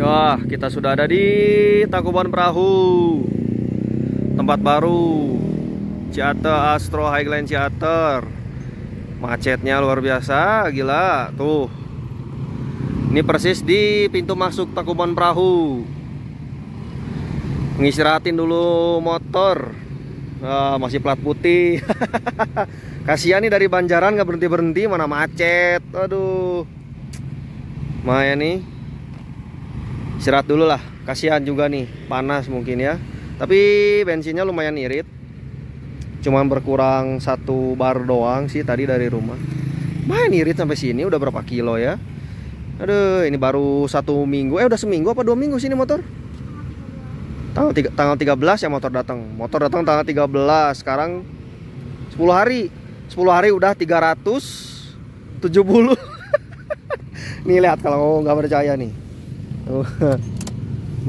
Wah, kita sudah ada di Tangkuban Perahu, tempat baru, Ciater Astro Highland Ciater. Macetnya luar biasa, gila. Tuh, ini persis di pintu masuk Tangkuban Perahu. Ngistirahatin dulu motor. Masih plat putih. Kasihan nih dari Banjaran nggak berhenti-berhenti, mana macet. Aduh, Maya nih. Istirahat dulu lah, kasihan juga nih, panas mungkin ya. Tapi bensinnya lumayan irit, cuman berkurang 1 bar doang sih tadi dari rumah. Lumayan irit sampai sini, udah berapa kilo ya. Aduh, ini baru 1 minggu, udah seminggu apa 2 minggu sini motor. Tanggal 13 ya motor datang. Motor datang tanggal 13, sekarang 10 hari. 10 hari udah 370. Nih lihat kalau nggak percaya nih. Tuh,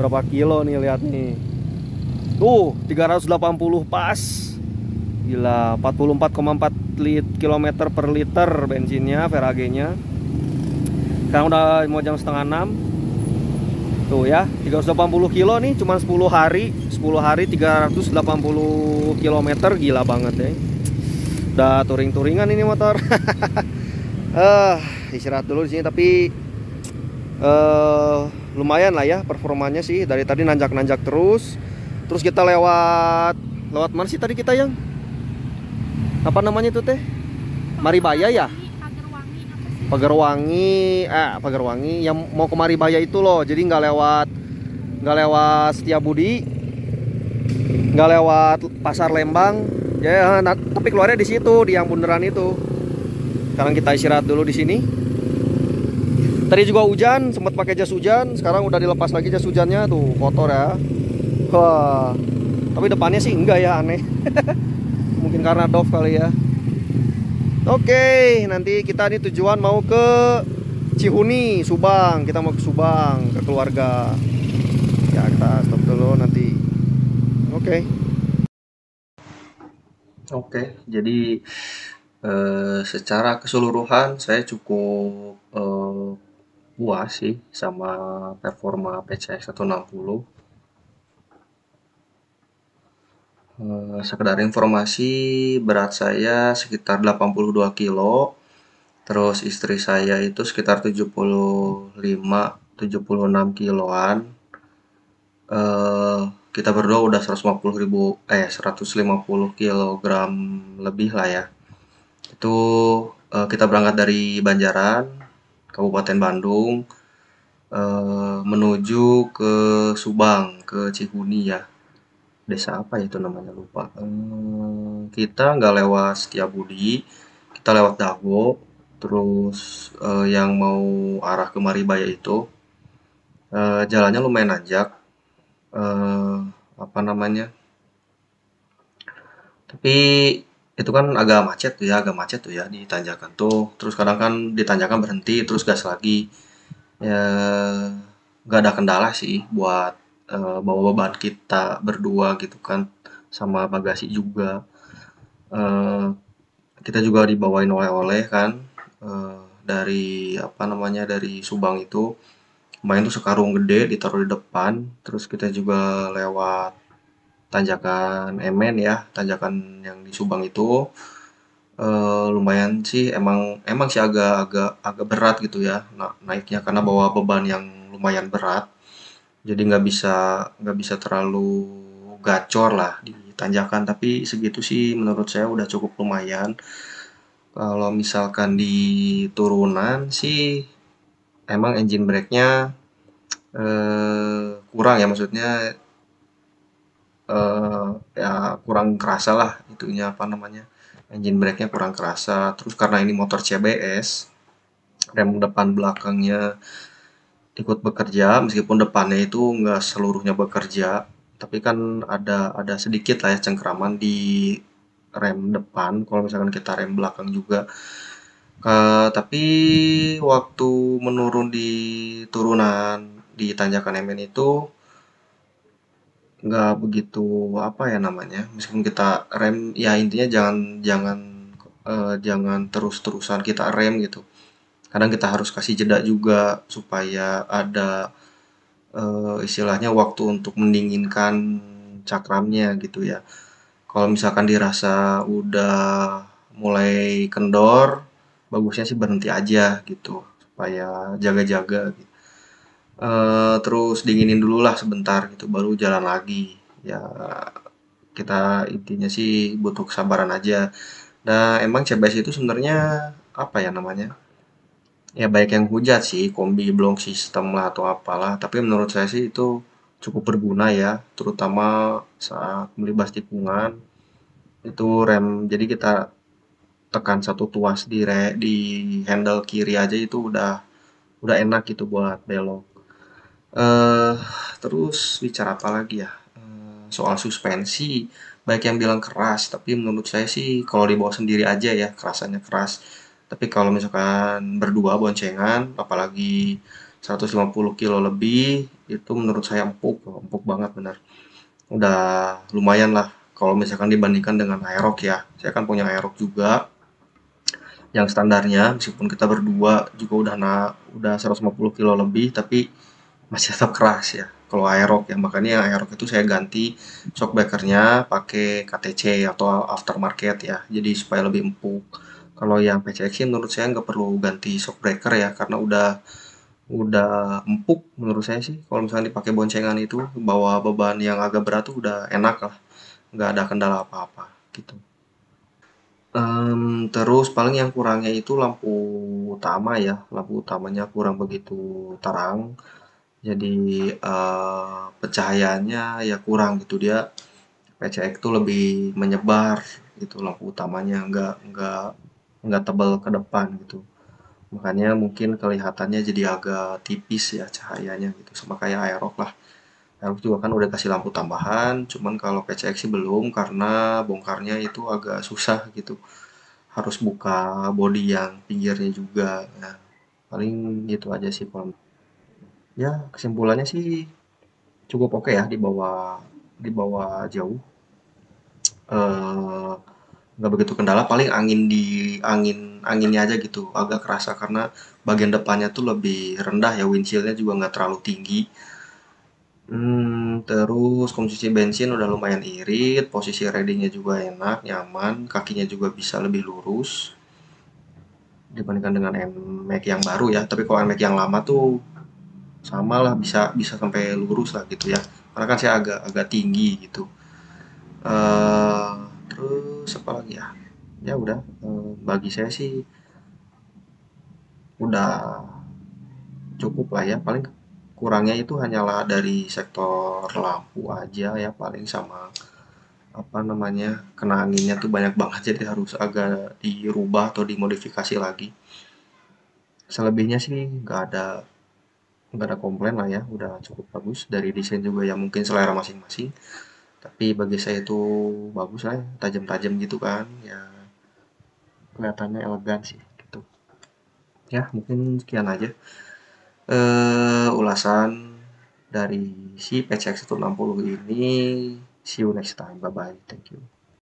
berapa kilo nih, lihat nih. Tuh, 380 pas. Gila, 44,4 km per liter bensinnya, VRAG-nya. Sekarang udah mau jam setengah 6. Tuh ya, 380 kilo nih, cuma 10 hari. 10 hari 380 km, gila banget ya. Udah touring-touringan ini motor. Istirahat dulu di sini, tapi lumayan lah ya performanya sih. Dari tadi nanjak-nanjak terus kita lewat mana sih tadi kita yang apa namanya itu teh, Maribaya ya, Pagarwangi yang mau ke Maribaya itu loh. Jadi nggak lewat Setiabudi, nggak lewat Pasar Lembang ya, tapi keluarnya di situ, di yang bundaran itu. Sekarang kita istirahat dulu di sini. Tadi juga hujan, sempat pakai jas hujan, sekarang udah dilepas lagi jas hujannya, tuh kotor ya. Wah, tapi depannya sih enggak ya, aneh. Mungkin karena Dove kali ya. Oke, nanti kita nih tujuan mau ke Cihuni, Subang. Kita mau ke Subang, ke keluarga. Ya, kita stop dulu nanti. Oke, jadi secara keseluruhan saya cukup puas sih sama performa PCX 160. Sekedar informasi, berat saya sekitar 82 kilo, terus istri saya itu sekitar 76 kiloan. Kita berdua udah 150 kilogram lebih lah ya. Itu kita berangkat dari Banjaran, Kabupaten Bandung, menuju ke Subang, ke Cihuni ya. Desa apa ya itu namanya, lupa. Kita nggak lewat Setiabudi, kita lewat Dago. Terus yang mau arah ke Maribaya itu jalannya lumayan nanjak, apa namanya, tapi itu kan agak macet tuh ya di tanjakan tuh. Terus kadang kan di tanjakan berhenti, terus gas lagi. Ya, nggak ada kendala sih buat bawa beban kita berdua gitu kan, sama bagasi juga. Kita juga dibawain oleh-oleh kan, dari apa namanya, dari Subang itu. Main tuh sekarung gede ditaruh di depan. Terus kita juga lewat tanjakan Emen ya, tanjakan yang di Subang itu. Lumayan sih, emang sih agak berat gitu ya naiknya, karena bawa beban yang lumayan berat. Jadi nggak bisa terlalu gacor lah di tanjakan, tapi segitu sih menurut saya udah cukup lumayan. Kalau misalkan di turunan sih emang engine brake-nya kurang ya, maksudnya eh, ya kurang kerasa lah itunya apa namanya, engine brake-nya kurang kerasa. Terus karena ini motor CBS, rem depan belakangnya ikut bekerja meskipun depannya itu nggak seluruhnya bekerja, tapi kan ada sedikit lah ya cengkraman di rem depan kalau misalkan kita rem belakang juga. Tapi waktu menurun di turunan di tanjakan MN itu nggak begitu apa ya namanya, meskipun kita rem ya intinya jangan jangan jangan terus-terusan kita rem gitu. Kadang kita harus kasih jeda juga supaya ada istilahnya waktu untuk mendinginkan cakramnya gitu ya. Kalau misalkan dirasa udah mulai kendor, bagusnya sih berhenti aja gitu supaya jaga-jaga gitu. Terus dinginin dulu lah sebentar gitu baru jalan lagi. Ya kita intinya sih butuh kesabaran aja. Nah, emang CBS itu sebenarnya apa ya namanya? Ya baik yang hujat sih, kombi block system lah atau apalah. Tapi menurut saya sih itu cukup berguna ya, terutama saat melibas tikungan. Itu rem, jadi kita tekan satu tuas di handle kiri aja itu udah enak gitu buat belok. Eh Terus bicara apa lagi ya? Soal suspensi, baik yang bilang keras, tapi menurut saya sih kalau dibawa sendiri aja ya kerasannya keras. Tapi kalau misalkan berdua boncengan, apalagi 150 kilo lebih, itu menurut saya empuk, empuk banget benar. Udah lumayan lah kalau misalkan dibandingkan dengan Aerox ya. Saya kan punya Aerox juga, yang standarnya meskipun kita berdua juga udah 150 kilo lebih, tapi masih tetap keras ya kalau Aerox ya. Makanya Aerox itu saya ganti shockbreakernya pakai KTC atau aftermarket ya, jadi supaya lebih empuk. Kalau yang PCX sih menurut saya nggak perlu ganti shockbreaker ya, karena udah empuk menurut saya sih. Kalau misalnya dipakai boncengan itu bawa beban yang agak berat tuh udah enak lah, nggak ada kendala apa-apa gitu. Terus paling yang kurangnya itu lampu utama ya, lampu utamanya kurang begitu terang. Jadi pencahayaannya ya kurang gitu, dia PCX tuh lebih menyebar gitu lampu utamanya, nggak tebal ke depan gitu. Makanya mungkin kelihatannya jadi agak tipis ya cahayanya gitu, sama kayak Aerox lah. Aerox juga kan udah kasih lampu tambahan, cuman kalau PCX sih belum karena bongkarnya itu agak susah gitu. Harus buka bodi yang pinggirnya juga. Nah, paling gitu aja sih kalau ya kesimpulannya sih cukup oke ya, di bawah jauh. eh nggak begitu kendala, paling anginnya aja gitu agak kerasa karena bagian depannya tuh lebih rendah ya, windshieldnya juga nggak terlalu tinggi. Terus konsumsi bensin udah lumayan irit, posisi ridingnya juga enak, nyaman, kakinya juga bisa lebih lurus dibandingkan dengan NMAX yang baru ya. Tapi kalau NMAX yang lama tuh sama lah, bisa bisa sampai lurus lah gitu ya. Karena kan saya agak agak tinggi gitu. eh Terus apa lagi ya? Ya udah, bagi saya sih udah cukup lah ya. Paling kurangnya itu hanyalah dari sektor lampu aja ya, paling sama apa namanya, kena anginnya tuh banyak banget jadi harus agak dirubah atau dimodifikasi lagi. Selebihnya sih nggak ada komplain lah ya, udah cukup bagus. Dari desain juga ya mungkin selera masing-masing, tapi bagi saya itu bagus lah ya, tajam-tajam gitu kan ya, kelihatannya elegan sih gitu. Ya mungkin sekian aja ulasan dari si PCX 160 ini. See you next time, bye bye, thank you.